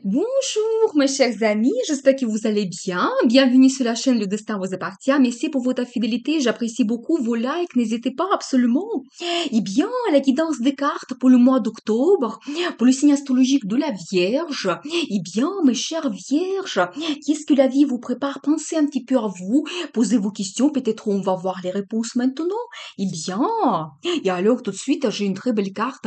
Bonjour mes chers amis, j'espère que vous allez bien. Bienvenue sur la chaîne Le Destin vous appartient. Merci pour votre fidélité, j'apprécie beaucoup vos likes, n'hésitez pas absolument. Eh bien, la guidance des cartes pour le mois d'octobre, pour le signe astrologique de la Vierge. Eh bien, mes chères Vierges, qu'est-ce que la vie vous prépare? Pensez un petit peu à vous, posez vos questions, peut-être on va voir les réponses maintenant. Eh bien, et alors tout de suite, j'ai une très belle carte.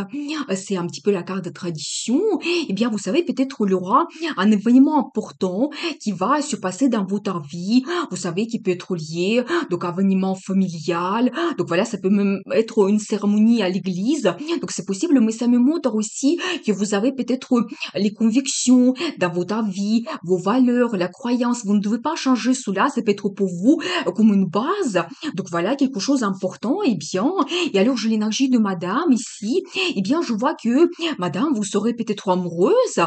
C'est un petit peu la carte de tradition. Eh bien, vous savez, peut-être il y aura un événement important qui va se passer dans votre vie. Vous savez, qui peut être lié, donc, à un événement familial. Donc, voilà, ça peut même être une cérémonie à l'église. Donc, c'est possible, mais ça me montre aussi que vous avez peut-être les convictions dans votre vie, vos valeurs, la croyance. Vous ne devez pas changer cela. C'est peut-être pour vous comme une base. Donc, voilà, quelque chose d'important. Eh bien, et alors, j'ai l'énergie de madame ici. Eh bien, je vois que madame, vous serez peut-être amoureuse.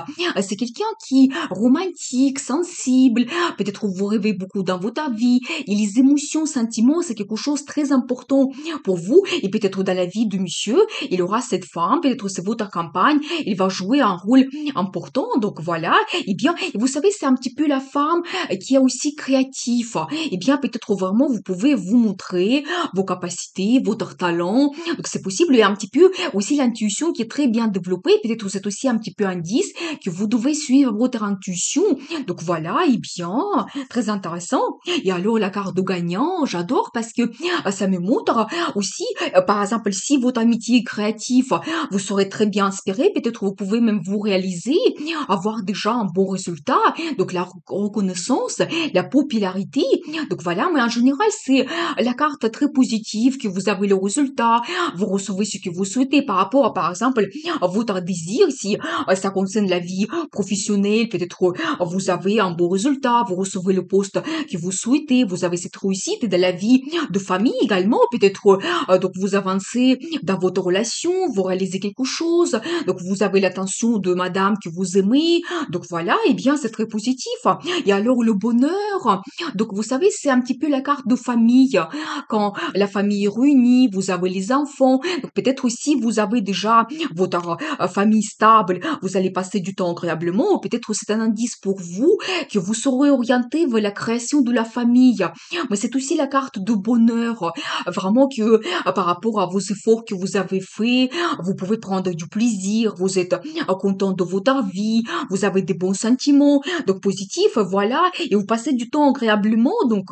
C'est quelqu'un qui est romantique, sensible. Peut-être vous rêvez beaucoup dans votre vie. Et les émotions, sentiments, c'est quelque chose de très important pour vous. Et peut-être dans la vie de monsieur, il aura cette femme. Peut-être c'est votre campagne. Il va jouer un rôle important. Donc voilà. Eh bien, et vous savez, c'est un petit peu la femme qui est aussi créative. Eh bien, peut-être vraiment vous pouvez vous montrer vos capacités, votre talent. Donc c'est possible. Et un petit peu aussi l'intuition qui est très bien développée. Peut-être c'est aussi un petit peu un indice que vous devez suivre votre intuition. Donc voilà, et bien, très intéressant. Et alors la carte de gagnant, j'adore parce que ça me montre aussi, par exemple, si votre amitié est créative, vous serez très bien inspiré. Peut-être vous pouvez même vous réaliser, avoir déjà un bon résultat. Donc la reconnaissance, la popularité. Donc voilà, mais en général, c'est la carte très positive que vous avez le résultat, vous recevez ce que vous souhaitez par rapport à, par exemple, à votre désir, si ça concerne la vie professionnelle, peut-être vous avez un bon résultat, vous recevez le poste que vous souhaitez, vous avez cette réussite dans la vie de famille également, peut-être donc vous avancez dans votre relation, vous réalisez quelque chose, donc vous avez l'attention de madame que vous aimez, donc voilà, et bien c'est très positif. Et alors le bonheur, donc vous savez, c'est un petit peu la carte de famille, quand la famille est réunie, vous avez les enfants, donc peut-être aussi vous avez déjà votre famille stable, vous allez passer du temps agréablement, ou peut-être c'est un indice pour vous que vous serez orienté vers la création de la famille. Mais c'est aussi la carte de bonheur, vraiment que par rapport à vos efforts que vous avez faits, vous pouvez prendre du plaisir, vous êtes content de votre vie, vous avez des bons sentiments, donc positifs, voilà, et vous passez du temps agréablement, donc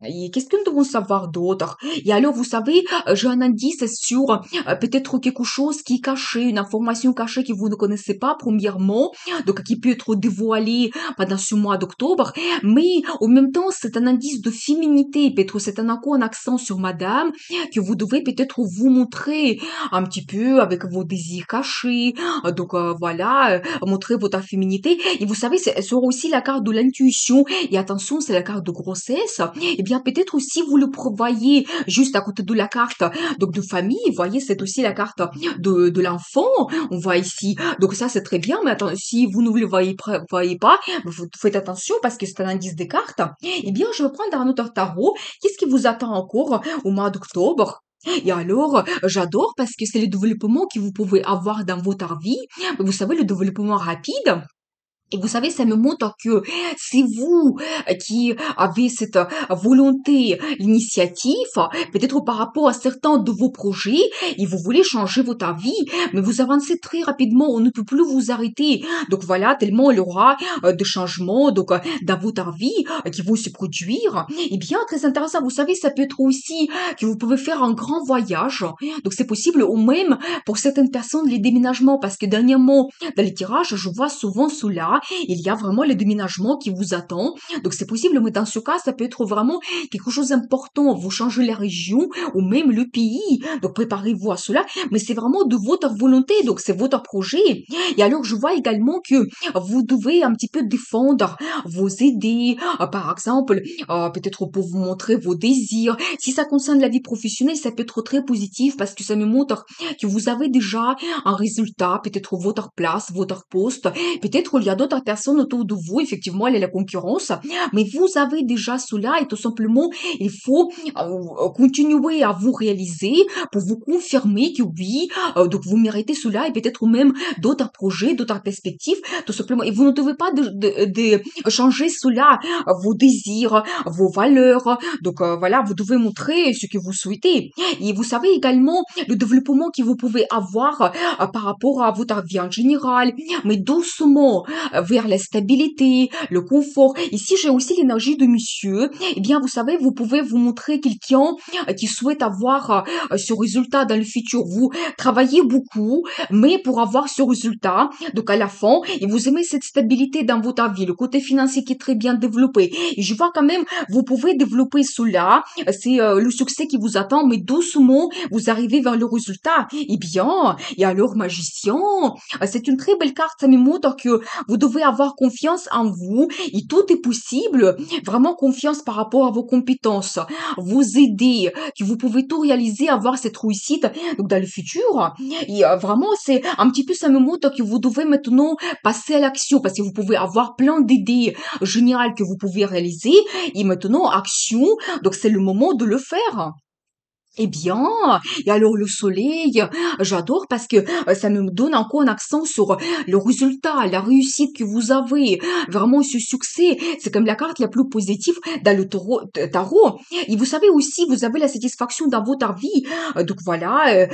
et qu'est-ce que nous devons savoir d'autre? Et alors, vous savez, j'ai un indice sur peut-être quelque chose qui est caché, une information cachée que vous ne connaissez pas, premièrement, donc qui peut être dévoilée pendant ce mois d'octobre, mais en même temps, c'est un indice de féminité, peut-être c'est encore un accent sur madame, que vous devez peut-être vous montrer un petit peu avec vos désirs cachés, donc voilà, montrer votre féminité, et vous savez, c'est sera aussi la carte de l'intuition, et attention, c'est la carte de grossesse, et bien peut-être aussi vous le prévoyez juste à côté de la carte donc de famille, vous voyez, c'est aussi la carte de l'enfant, on voit ici. Donc ça, c'est très bien, mais attends, si vous ne le voyez pas, vous faites attention parce que c'est un indice des cartes. Eh bien, je vais prendre un autre tarot. Qu'est-ce qui vous attend encore au mois d'octobre? Et alors, j'adore parce que c'est le développement que vous pouvez avoir dans votre vie. Vous savez, le développement rapide. Et vous savez, ça me montre que c'est vous qui avez cette volonté, l'initiative, peut-être par rapport à certains de vos projets, et vous voulez changer votre vie, mais vous avancez très rapidement, on ne peut plus vous arrêter. Donc voilà, tellement il y aura de changements donc, dans votre vie qui vont se produire. Et bien, très intéressant, vous savez, ça peut être aussi que vous pouvez faire un grand voyage. Donc c'est possible, ou même pour certaines personnes, les déménagements, parce que dernièrement, dans les tirages, je vois souvent cela, il y a vraiment le déménagement qui vous attend. Donc c'est possible, mais dans ce cas, ça peut être vraiment quelque chose d'important. Vous changez la région ou même le pays. Donc préparez-vous à cela. Mais c'est vraiment de votre volonté. Donc c'est votre projet. Et alors je vois également que vous devez un petit peu défendre vos idées. Par exemple, peut-être pour vous montrer vos désirs. Si ça concerne la vie professionnelle, ça peut être très positif parce que ça me montre que vous avez déjà un résultat, peut-être votre place, votre poste. Peut-être il y a d'autres d'autres personnes autour de vous. Effectivement, il y a la concurrence, mais vous avez déjà cela et tout simplement, il faut continuer à vous réaliser pour vous confirmer que oui, donc vous méritez cela et peut-être même d'autres projets, d'autres perspectives, tout simplement. Et vous ne devez pas de changer cela, vos désirs, vos valeurs. Donc voilà, vous devez montrer ce que vous souhaitez. Et vous savez également le développement que vous pouvez avoir par rapport à votre vie en général, mais doucement vers la stabilité, le confort. Ici, j'ai aussi l'énergie de monsieur. Eh bien, vous savez, vous pouvez vous montrer quelqu'un qui souhaite avoir ce résultat dans le futur. Vous travaillez beaucoup, mais pour avoir ce résultat, donc à la fin, et vous aimez cette stabilité dans votre vie, le côté financier qui est très bien développé. Et je vois quand même, vous pouvez développer cela, c'est le succès qui vous attend, mais doucement, vous arrivez vers le résultat. Eh bien, et alors, magicien, c'est une très belle carte, ça me montre que vous devez avoir confiance en vous et tout est possible. Vraiment confiance par rapport à vos compétences, vos idées, que vous pouvez tout réaliser, avoir cette réussite donc dans le futur. Et vraiment, c'est un petit peu, ça me montre que vous devez maintenant passer à l'action parce que vous pouvez avoir plein d'idées géniales que vous pouvez réaliser et maintenant, action, donc c'est le moment de le faire. Eh bien, et alors le soleil, j'adore parce que ça me donne encore un accent sur le résultat, la réussite que vous avez, vraiment ce succès. C'est comme la carte la plus positive dans le tarot. Et vous savez aussi, vous avez la satisfaction dans votre vie. Donc voilà,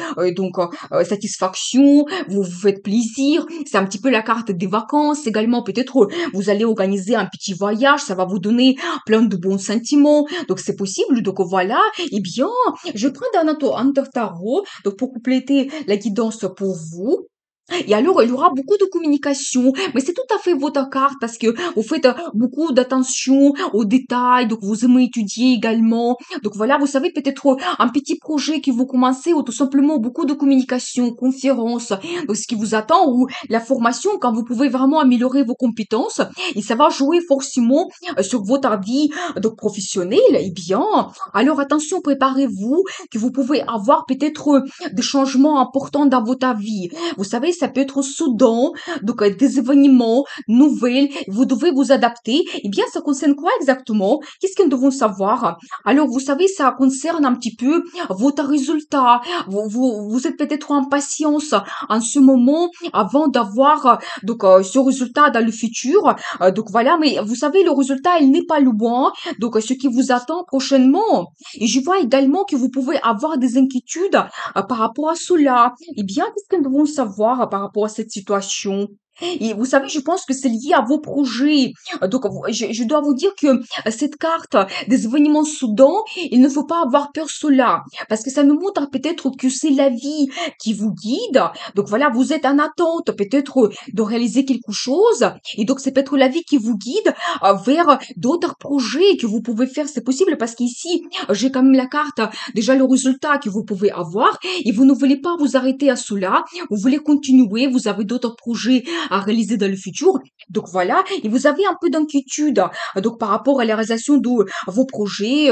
satisfaction, vous vous faites plaisir. C'est un petit peu la carte des vacances également. Peut-être vous allez organiser un petit voyage, ça va vous donner plein de bons sentiments. Donc c'est possible. Donc voilà, eh bien, je prends un autre tarot donc pour compléter la guidance pour vous. Et alors, il y aura beaucoup de communication, mais c'est tout à fait votre carte parce que vous faites beaucoup d'attention aux détails, donc vous aimez étudier également. Donc voilà, vous savez peut-être un petit projet que vous commencez ou tout simplement beaucoup de communication, conférences, donc ce qui vous attend ou la formation quand vous pouvez vraiment améliorer vos compétences et ça va jouer forcément sur votre vie donc professionnelle. Eh bien, alors attention, préparez-vous que vous pouvez avoir peut-être des changements importants dans votre vie. Vous savez, ça peut être soudain, donc des événements, nouvelles, vous devez vous adapter. Eh bien, ça concerne quoi exactement? Qu'est-ce que nous devons savoir? Alors, vous savez, ça concerne un petit peu votre résultat. Vous êtes peut-être en patience en ce moment avant d'avoir ce résultat dans le futur. Donc voilà, mais vous savez, le résultat, il n'est pas loin. Donc, ce qui vous attend prochainement. Et je vois également que vous pouvez avoir des inquiétudes par rapport à cela. Eh bien, qu'est-ce que nous devons savoir par rapport à cette situation? Et vous savez, je pense que c'est lié à vos projets. Donc, je dois vous dire que cette carte des événements soudains, il ne faut pas avoir peur cela. Parce que ça me montre peut-être que c'est la vie qui vous guide. Donc voilà, vous êtes en attente peut-être de réaliser quelque chose. Et donc, c'est peut-être la vie qui vous guide vers d'autres projets que vous pouvez faire. C'est possible parce qu'ici, j'ai quand même la carte, déjà le résultat que vous pouvez avoir. Et vous ne voulez pas vous arrêter à cela. Vous voulez continuer. Vous avez d'autres projets à réaliser dans le futur. Donc voilà, et vous avez un peu d'inquiétude donc par rapport à la réalisation de vos projets,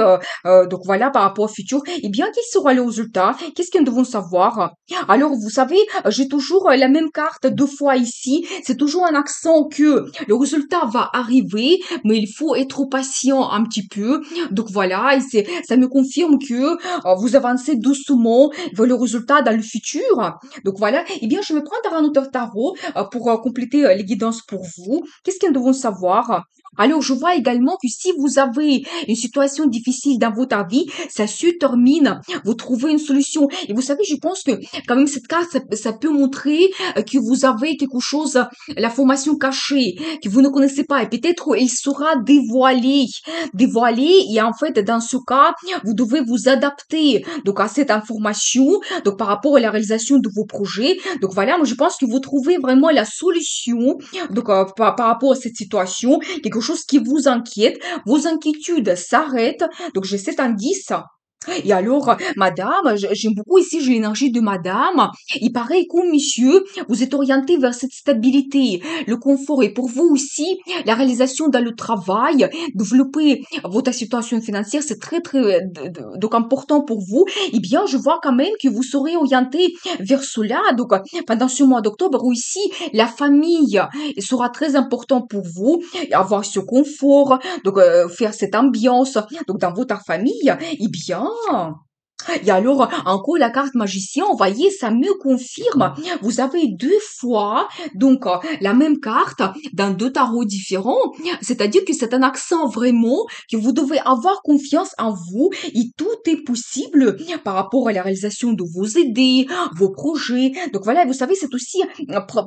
donc voilà, par rapport au futur. Eh bien, quel sera le résultat? Qu'est-ce que nous devons savoir? Alors, vous savez, j'ai toujours la même carte deux fois ici. C'est toujours un accent que le résultat va arriver, mais il faut être patient un petit peu. Donc voilà, et ça me confirme que vous avancez doucement vers le résultat dans le futur. Donc voilà, eh bien, je vais prendre un autre tarot pour compléter les guidances pour vous. Qu'est-ce que nous devons savoir? Alors, je vois également que si vous avez une situation difficile dans votre vie, ça se termine. Vous trouvez une solution. Et vous savez, je pense que quand même cette carte, ça peut montrer que vous avez quelque chose, la formation cachée, que vous ne connaissez pas. Et peut-être il sera dévoilé. Dévoilé. Et en fait, dans ce cas, vous devez vous adapter donc à cette information, donc par rapport à la réalisation de vos projets. Donc voilà, moi je pense que vous trouvez vraiment la solution donc par rapport à cette situation, quelque chose qui vous inquiète, vos inquiétudes s'arrêtent. Donc j'ai cet indice. Et alors, madame, j'aime beaucoup ici, j'ai l'énergie de madame. Il paraît que monsieur, vous êtes orienté vers cette stabilité, le confort et pour vous aussi, la réalisation dans le travail, développer votre situation financière, c'est très, très donc important pour vous. Eh bien, je vois quand même que vous serez orienté vers cela. Donc, pendant ce mois d'octobre, où ici, la famille sera très important pour vous, avoir ce confort, donc faire cette ambiance, donc dans votre famille, eh bien, et alors, encore la carte magicien, vous voyez, ça me confirme. Vous avez deux fois, donc, la même carte dans deux tarots différents. C'est-à-dire que c'est un accent vraiment que vous devez avoir confiance en vous et tout est possible par rapport à la réalisation de vos idées, vos projets. Donc voilà, vous savez, c'est aussi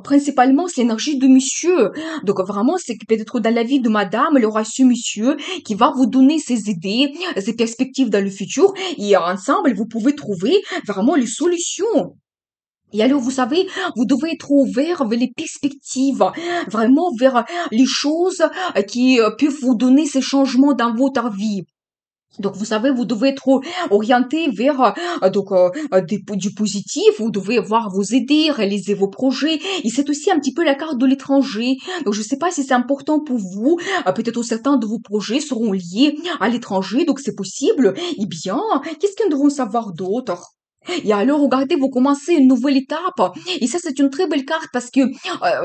principalement c'est l'énergie de monsieur. Donc vraiment, c'est que peut-être dans la vie de madame, il y aura ce monsieur qui va vous donner ses idées, ses perspectives dans le futur et ensemble, vous pouvez trouver vraiment les solutions. Et alors, vous savez, vous devez être ouvert vers les perspectives, vraiment vers les choses qui peuvent vous donner ces changements dans votre vie. Donc, vous savez, vous devez être orienté vers du positif, vous devez voir vos idées, réaliser vos projets. Et c'est aussi un petit peu la carte de l'étranger. Donc, je ne sais pas si c'est important pour vous. Peut-être certains de vos projets seront liés à l'étranger, donc c'est possible. Eh bien, qu'est-ce que nous devons savoir d'autre? Et alors, regardez, vous commencez une nouvelle étape. Et ça, c'est une très belle carte parce que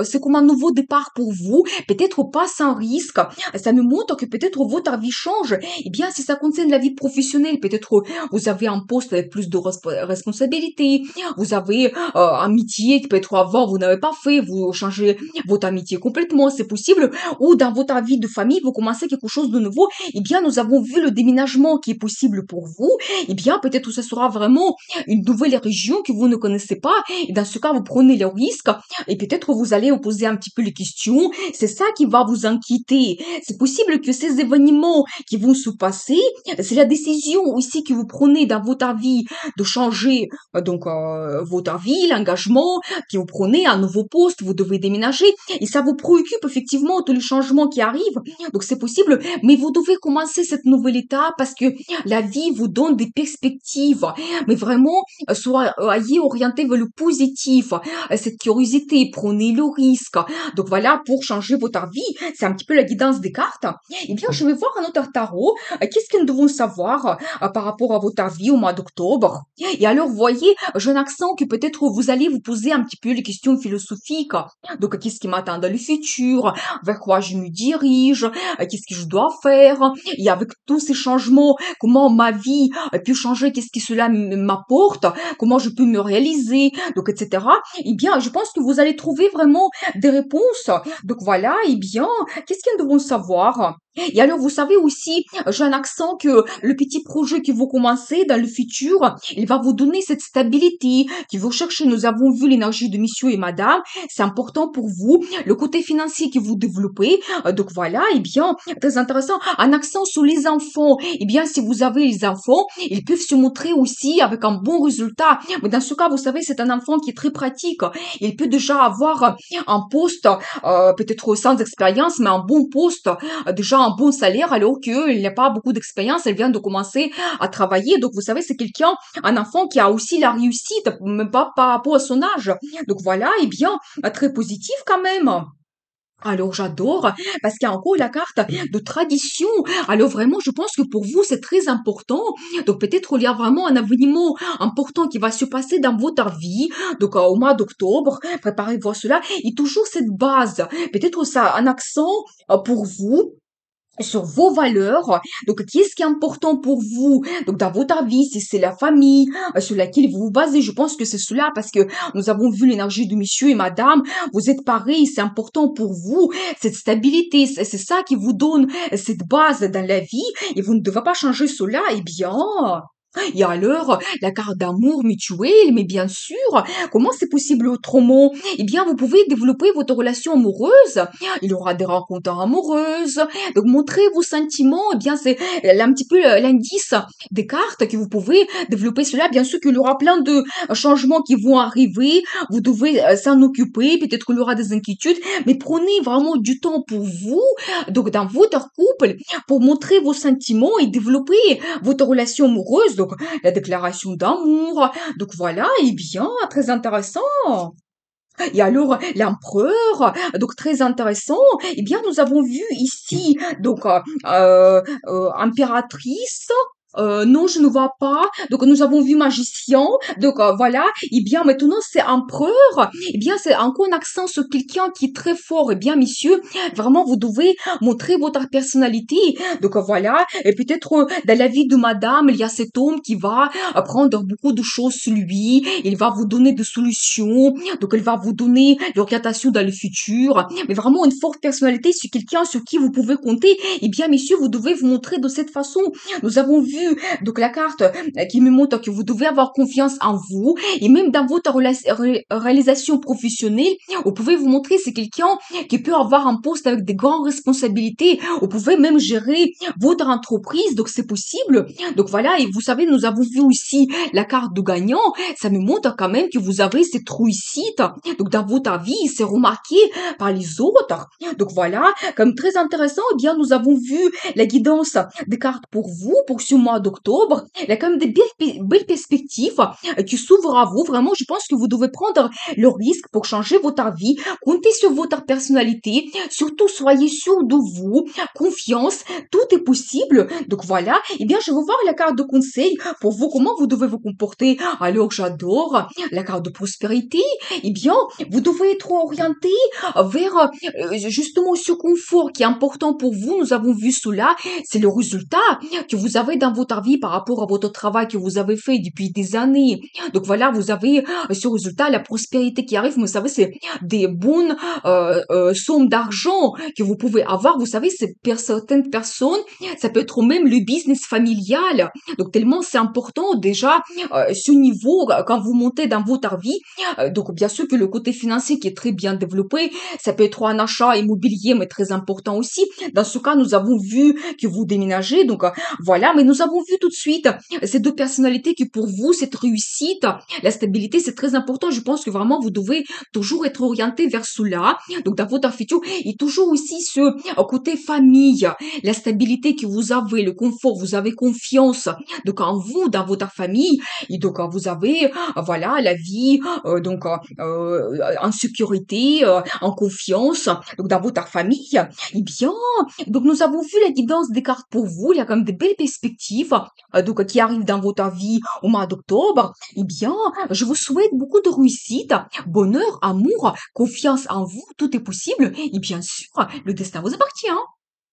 c'est comme un nouveau départ pour vous. Peut-être pas sans risque. Ça me montre que peut-être votre vie change. Eh bien, si ça concerne la vie professionnelle, peut-être vous avez un poste avec plus de responsabilités. Vous avez un métier que peut-être avant vous n'avez pas fait. Vous changez votre amitié complètement, c'est possible. Ou dans votre vie de famille, vous commencez quelque chose de nouveau. Eh bien, nous avons vu le déménagement qui est possible pour vous. Eh bien, peut-être que ce sera vraiment une nouvelle région que vous ne connaissez pas. Et dans ce cas, vous prenez le risque et peut-être vous allez vous poser un petit peu les questions. C'est ça qui va vous inquiéter. C'est possible que ces événements qui vont se passer, c'est la décision aussi que vous prenez dans votre vie de changer votre vie, l'engagement que vous prenez un nouveau poste, vous devez déménager et ça vous préoccupe effectivement tous les changements qui arrivent. Donc c'est possible, mais vous devez commencer cette nouvelle étape parce que la vie vous donne des perspectives. Mais vraiment, soyez orienté vers le positif, cette curiosité, prenez le risque. Donc voilà, pour changer votre vie, c'est un petit peu la guidance des cartes. Eh bien, je vais voir un autre tarot. Qu'est-ce que nous devons savoir par rapport à votre vie au mois d'octobre? Et alors, vous voyez, j'ai un accent que peut-être vous allez vous poser un petit peu les questions philosophiques. Donc, qu'est-ce qui m'attend dans le futur? Vers quoi je me dirige? Qu'est-ce que je dois faire? Et avec tous ces changements, comment ma vie peut changer? Qu'est-ce que cela m'apporte? Comment je peux me réaliser? Donc, etc. Eh bien, je pense que vous allez trouver vraiment des réponses. Donc voilà, eh bien, qu'est-ce que nous devons savoir? Et alors, vous savez aussi, j'ai un accent que le petit projet que vous commencez dans le futur, il va vous donner cette stabilité que vous cherchez. Nous avons vu l'énergie de monsieur et madame. C'est important pour vous. Le côté financier que vous développez. Donc voilà, eh bien, très intéressant. Un accent sur les enfants. Eh bien, si vous avez les enfants, ils peuvent se montrer aussi avec un bon résultat. Mais dans ce cas, vous savez, c'est un enfant qui est très pratique. Il peut déjà avoir un poste, peut-être sans expérience, mais un bon poste, déjà un bon salaire, alors qu'il n'a pas beaucoup d'expérience, elle vient de commencer à travailler. Donc, vous savez, c'est quelqu'un, un enfant qui a aussi la réussite, même pas par rapport à son âge. Donc voilà, eh bien, très positif quand même. Alors j'adore parce qu'il y a encore la carte de tradition. Alors vraiment, je pense que pour vous, c'est très important. Donc peut-être il y a vraiment un événement important qui va se passer dans votre vie. Donc au mois d'octobre, préparez-vous à cela. Et toujours cette base. Peut-être ça a un accent pour vous sur vos valeurs. Donc, qu'est-ce qui est important pour vous? Donc, dans votre vie, si c'est la famille sur laquelle vous vous basez, je pense que c'est cela parce que nous avons vu l'énergie de monsieur et madame. Vous êtes pareil, c'est important pour vous. Cette stabilité, c'est ça qui vous donne cette base dans la vie et vous ne devez pas changer cela. Eh bien, et alors, la carte d'amour mutuel, mais bien sûr, comment c'est possible autrement? Eh bien, vous pouvez développer votre relation amoureuse. Il y aura des rencontres amoureuses. Donc, montrer vos sentiments, eh bien, c'est un petit peu l'indice des cartes que vous pouvez développer cela. Bien sûr qu'il y aura plein de changements qui vont arriver. Vous devez s'en occuper. Peut-être qu'il y aura des inquiétudes, mais prenez vraiment du temps pour vous. Donc, dans votre couple, pour montrer vos sentiments et développer votre relation amoureuse. donc la déclaration d'amour. Donc voilà, eh bien, très intéressant. Et alors, l'empereur, donc très intéressant. Eh bien, nous avons vu ici, donc, impératrice. Non, je ne vois pas. Donc, nous avons vu magicien. Donc, voilà. Eh bien, maintenant, c'est empereur. Eh bien, c'est encore un accent sur quelqu'un qui est très fort. Eh bien, messieurs, vraiment, vous devez montrer votre personnalité. Donc, voilà. Et peut-être, dans la vie de madame, il y a cet homme qui va apprendre beaucoup de choses sur lui. Il va vous donner des solutions. Donc, elle va vous donner l'orientation dans le futur. Mais vraiment, une forte personnalité sur quelqu'un sur qui vous pouvez compter. Eh bien, messieurs, vous devez vous montrer de cette façon. Nous avons vu, donc, la carte qui me montre que vous devez avoir confiance en vous. Et même dans votre réalisation professionnelle, vous pouvez vous montrer c'est quelqu'un qui peut avoir un poste avec des grandes responsabilités. Vous pouvez même gérer votre entreprise. Donc, c'est possible. Donc, voilà. Et vous savez, nous avons vu aussi la carte de gagnant. Ça me montre quand même que vous avez cette réussite. Donc, dans votre vie, c'est remarqué par les autres. Donc, voilà, comme très intéressant, eh bien, nous avons vu la guidance des cartes pour vous, pour ce mois d'octobre. Il y a quand même des belles perspectives qui s'ouvrent à vous. Vraiment, je pense que vous devez prendre le risque pour changer votre vie. Comptez sur votre personnalité. Surtout, soyez sûr de vous. Confiance, tout est possible. Donc, voilà, eh bien, je vais voir la carte de conseil pour vous, comment vous devez vous comporter. Alors, j'adore la carte de prospérité. Eh bien, vous devez être orienté vers justement ce confort qui est important pour vous. Nous avons vu cela. C'est le résultat que vous avez dans votre vie par rapport à votre travail que vous avez fait depuis des années. Donc voilà, vous avez ce résultat, la prospérité qui arrive. Vous savez, c'est des bonnes sommes d'argent que vous pouvez avoir. Vous savez, c'est pour certaines personnes, ça peut être même le business familial. Donc tellement c'est important déjà ce niveau quand vous montez dans votre vie. Donc bien sûr que le côté financier qui est très bien développé, ça peut être un achat immobilier mais très important aussi. Dans ce cas, nous avons vu que vous déménagez, donc voilà, mais nous avons vu tout de suite ces deux personnalités qui pour vous, cette réussite, la stabilité, c'est très important. Je pense que vraiment vous devez toujours être orienté vers cela. Donc dans votre futur, et toujours aussi ce côté famille, la stabilité que vous avez, le confort, vous avez confiance donc en vous, dans votre famille, et donc vous avez voilà la vie en sécurité, en confiance, donc dans votre famille. Eh bien, donc nous avons vu la guidance des cartes pour vous. Il y a quand même des belles perspectives donc qui arrivent dans votre vie au mois d'octobre. Eh bien, je vous souhaite beaucoup de réussite, bonheur, amour, confiance en vous. Tout est possible. Et bien sûr, le destin vous appartient.